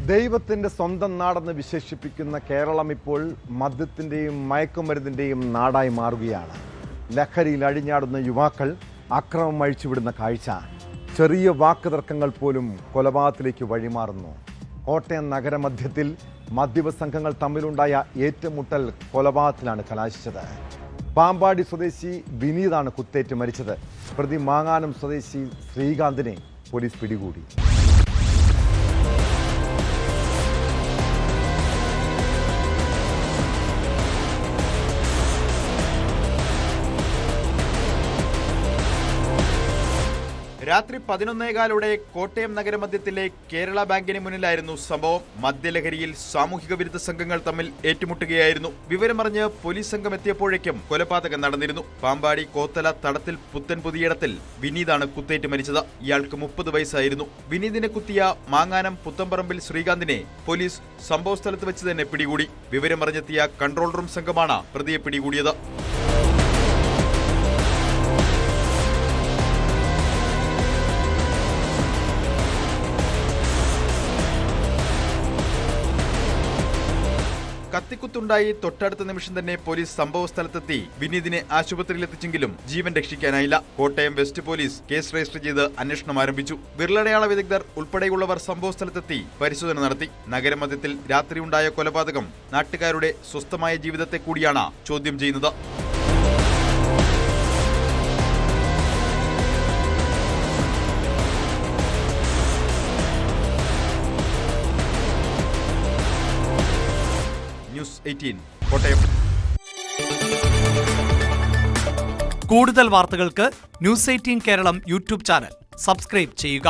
ദൈവത്തിൻ്റെ സ്വന്തം നാടെന്ന് വിശേഷിപ്പിക്കുന്ന കേരളം ഇപ്പോൾ മദ്യത്തിൻ്റെയും മയക്കുമരുന്നിൻ്റെയും നാടായി മാറുകയാണ്. ലഹരിയിൽ അഴിഞ്ഞാടുന്ന യുവാക്കൾ അക്രമം അഴിച്ചുവിടുന്ന കാഴ്ച. ചെറിയ വാക്കുതർക്കങ്ങൾ പോലും കൊലപാതകത്തിലേക്ക് വഴിമാറുന്നു. കോട്ടയം നഗരമധ്യത്തിൽ മദ്യപ സംഘങ്ങൾ തമ്മിലുണ്ടായ ഏറ്റുമുട്ടൽ കൊലപാതകത്തിലാണ് കലാശിച്ചത്. പാമ്പാടി സ്വദേശി വിനീതാണ് കുത്തേറ്റ് മരിച്ചത്. പ്രതി മാങ്ങാനം സ്വദേശി ശ്രീകാന്തിനെ പോലീസ് പിടികൂടി. രാത്രി 11:15 കോട്ടയം നഗരമധ്യത്തിലെ കേരള ബാങ്കിന് മുന്നിലായിരുന്നു സംഭവം. മദ്യലഹരിയിൽ സാമൂഹിക വിരുദ്ധ സംഘങ്ങൾ തമ്മിൽ ഏറ്റുമുട്ടുകയായിരുന്നു. വിവരമറിഞ്ഞ് പോലീസ് സംഘം എത്തിയപ്പോഴേക്കും കൊലപാതകം നടന്നിരുന്നു. പാമ്പാടി കോത്തല തടത്തിൽ പുത്തൻ പുതിയിടത്തിൽ വിനീതാണ് കുത്തേറ്റ് മരിച്ചത്. ഇയാൾക്ക് 30 വയസ്സായിരുന്നു. വിനീതിനെ കുത്തിയ മാങ്ങാനം പുത്തമ്പറമ്പിൽ ശ്രീകാന്തിനെ പോലീസ് സംഭവസ്ഥലത്ത് വെച്ച് തന്നെ പിടികൂടി. വിവരമറിഞ്ഞെത്തിയ കൺട്രോൾ റൂം സംഘമാണ് പ്രതിയെ പിടികൂടിയത്. കത്തിക്കുത്തുണ്ടായി തൊട്ടടുത്ത നിമിഷം തന്നെ പോലീസ് സംഭവ സ്ഥലത്തെത്തി വിനീതിനെ ആശുപത്രിയിലെത്തിച്ചെങ്കിലും ജീവൻ രക്ഷിക്കാനായില്ല. Kottayam west police case register ചെയ്ത് അന്വേഷണം ആരംഭിച്ചു. വിരലടയാള വിദഗ്ധർ ഉൾപ്പെടെയുള്ളവർ സംഭവ സ്ഥലത്തെത്തി പരിശോധന നടത്തി. നഗരമധ്യത്തിൽ രാത്രിയുണ്ടായ കൊലപാതകം നാട്ടുകാരുടെ സ്വസ്ഥമായ ജീവിതത്തെ കൂടിയാണ് ചോദ്യം ചെയ്യുന്നത്. ന്യൂസ് 18 കോട്ടയം. കൂടുതൽ വാർത്തകൾക്ക് news 18 Keralam YouTube channel subscribe ചെയ്യുക.